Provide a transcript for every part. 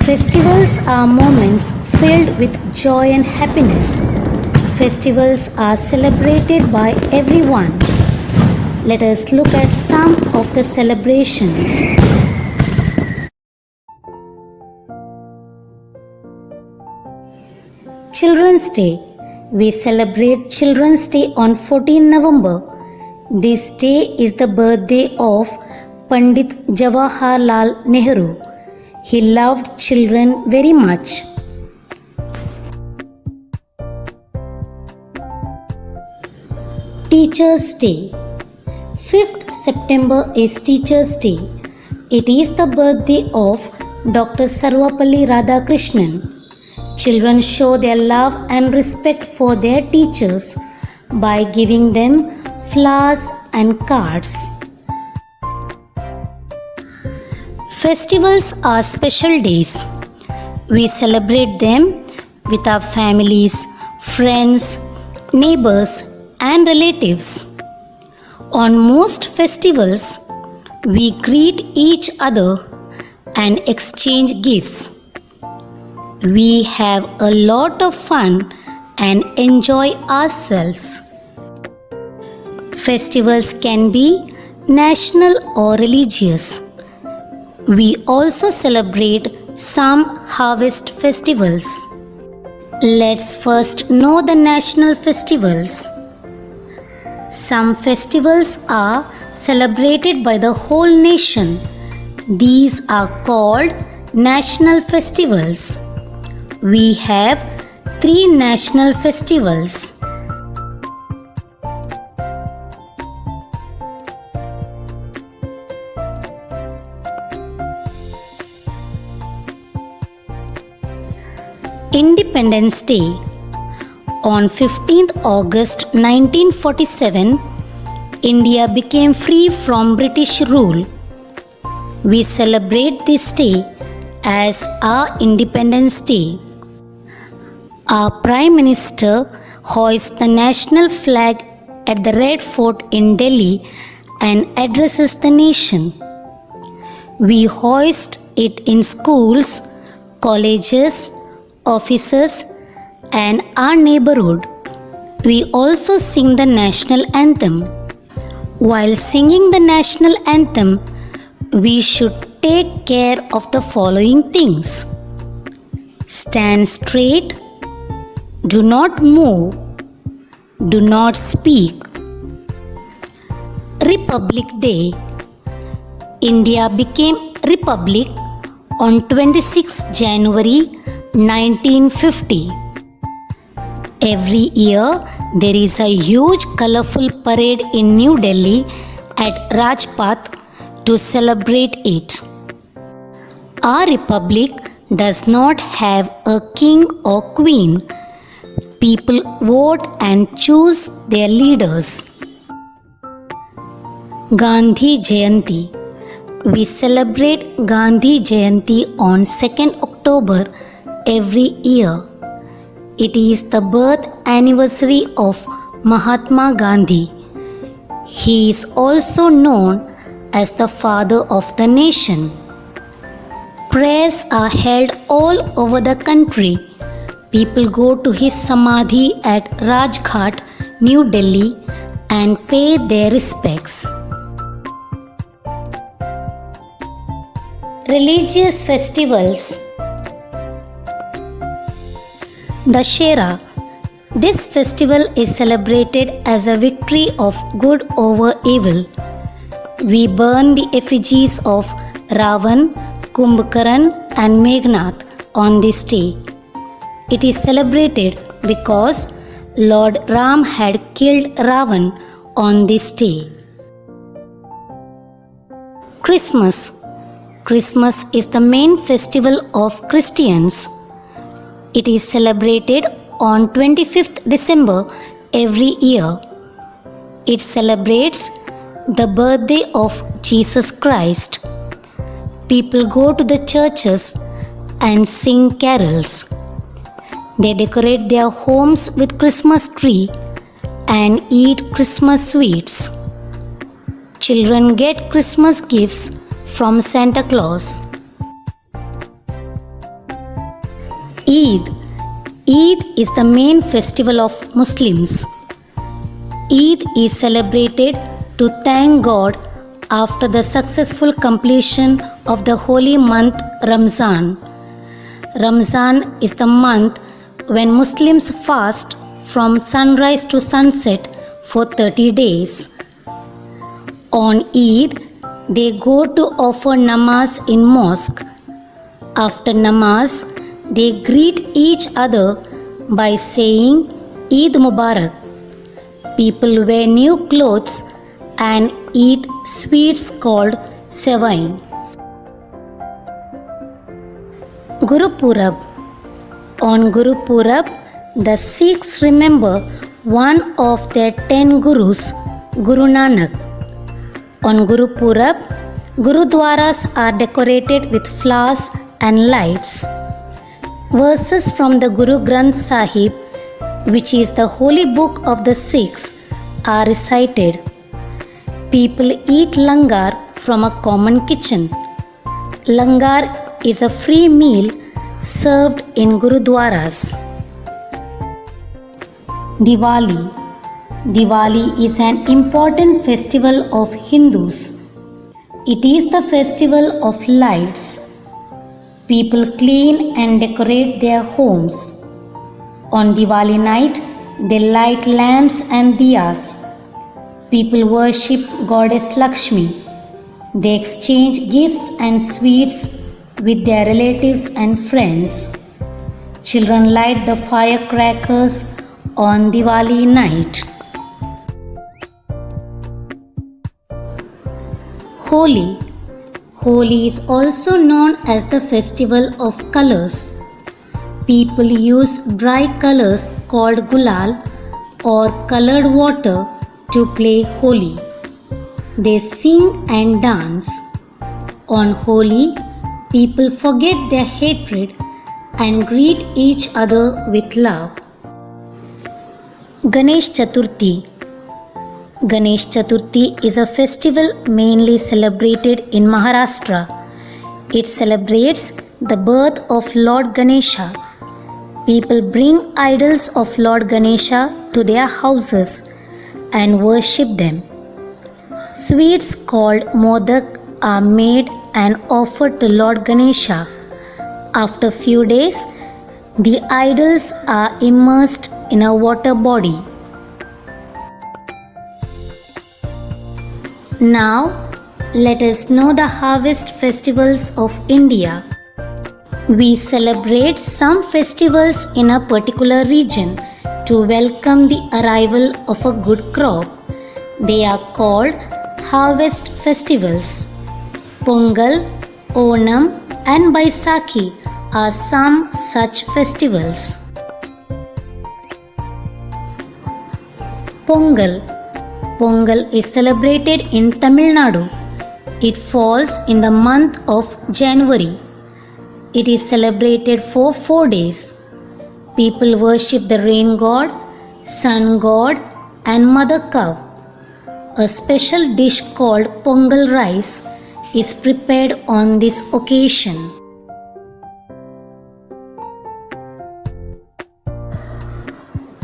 Festivals are moments filled with joy and happiness. Festivals are celebrated by everyone. Let us look at some of the celebrations. Children's Day. We celebrate Children's Day on 14 November. This day is the birthday of Pandit Jawaharlal Nehru. He loved children very much. Teachers' Day. 5th September is Teachers' Day. It is the birthday of Dr. Sarvapalli Radhakrishnan. Children show their love and respect for their teachers by giving them flowers and cards. Festivals are special days. We celebrate them with our families, friends, neighbors, and relatives. On most festivals, we greet each other and exchange gifts. We have a lot of fun and enjoy ourselves. Festivals can be national or religious. We also celebrate some harvest festivals. Let's first know the national festivals. Some festivals are celebrated by the whole nation. These are called national festivals. We have 3 national festivals. Independence Day. On 15th August 1947, India became free from British rule. We celebrate this day as our Independence Day. Our Prime Minister hoists the national flag at the Red Fort in Delhi and addresses the nation. We hoist it in schools, colleges, offices, and our neighborhood. We also sing the national anthem. While singing the national anthem, we should take care of the following things. Stand straight. Do not move. Do not speak. Republic Day. India became Republic on 26 January 1950. Every year, there is a huge colorful parade in New Delhi at Rajpath to celebrate it. Our republic does not have a king or queen. People vote and choose their leaders. Gandhi Jayanti. We celebrate Gandhi Jayanti on 2nd October every year. It is the birth anniversary of Mahatma Gandhi. He is also known as the father of the nation. Prayers are held all over the country. People go to his Samadhi at Rajghat, New Delhi, and pay their respects. Religious festivals. Dussehra. This festival is celebrated as a victory of good over evil. We burn the effigies of Ravan, Kumbhakaran, and Meghnad on this day. It is celebrated because Lord Ram had killed Ravan on this day. Christmas. Christmas is the main festival of Christians. It is celebrated on 25th December every year. It celebrates the birthday of Jesus Christ. People go to the churches and sing carols. They decorate their homes with Christmas tree and eat Christmas sweets. Children get Christmas gifts from Santa Claus. Eid. Eid is the main festival of Muslims. Eid is celebrated to thank God after the successful completion of the holy month Ramzan. Ramzan is the month when Muslims fast from sunrise to sunset for 30 days. On Eid, they go to offer namaz in mosque. After namaz, they greet each other by saying Eid Mubarak. People wear new clothes and eat sweets called Sevai. Guru Purab. On Guru Purab, the Sikhs remember one of their 10 Gurus, Guru Nanak. On Guru Purab, Gurudwaras are decorated with flowers and lights. Verses from the Guru Granth Sahib, which is the holy book of the Sikhs, are recited. People eat langar from a common kitchen. Langar is a free meal served in Gurudwaras. Diwali. Diwali is an important festival of Hindus. It is the festival of lights. People clean and decorate their homes. On Diwali night, they light lamps and diyas. People worship Goddess Lakshmi. They exchange gifts and sweets with their relatives and friends. Children light the firecrackers on Diwali night. Holi. Holi is also known as the festival of colors. People use dry colors called gulal or colored water to play Holi. They sing and dance. On Holi, people forget their hatred and greet each other with love. Ganesh Chaturthi. Ganesh Chaturthi is a festival mainly celebrated in Maharashtra. It celebrates the birth of Lord Ganesha. People bring idols of Lord Ganesha to their houses and worship them. Sweets called modak are made and offered to Lord Ganesha. After few days, the idols are immersed in a water body. Now, let us know the harvest festivals of India. We celebrate some festivals in a particular region to welcome the arrival of a good crop. They are called harvest festivals. Pongal, Onam, and Baisakhi are some such festivals. Pongal. Pongal is celebrated in Tamil Nadu. It falls in the month of January. It is celebrated for 4 days. People worship the rain god, sun god, and mother cow. A special dish called Pongal rice is prepared on this occasion.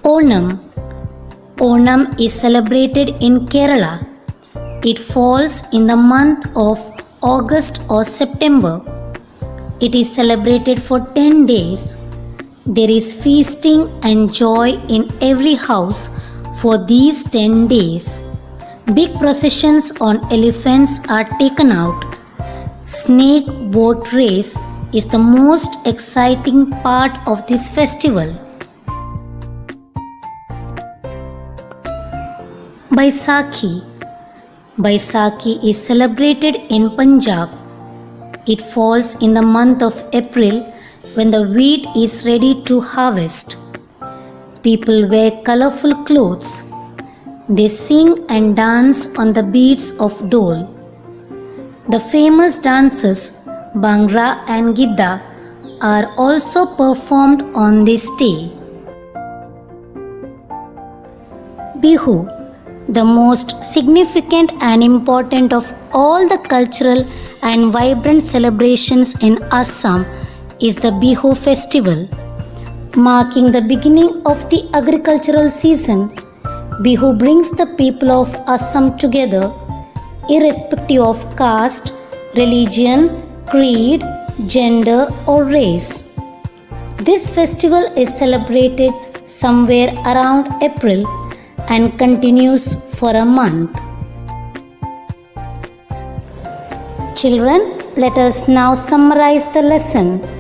Onam. Onam is celebrated in Kerala. It falls in the month of August or September. It is celebrated for 10 days. There is feasting and joy in every house for these 10 days. Big processions on elephants are taken out. Snake boat race is the most exciting part of this festival. Baisakhi. Baisakhi is celebrated in Punjab. It falls in the month of April when the wheat is ready to harvest. People wear colorful clothes. They sing and dance on the beats of dole. The famous dances Bhangra and Gidda are also performed on this day. Bihu. The most significant and important of all the cultural and vibrant celebrations in Assam is the Bihu festival. Marking the beginning of the agricultural season, Bihu brings the people of Assam together, irrespective of caste, religion, creed, gender, or race. This festival is celebrated somewhere around April and continues for a month. Children, let us now summarize the lesson.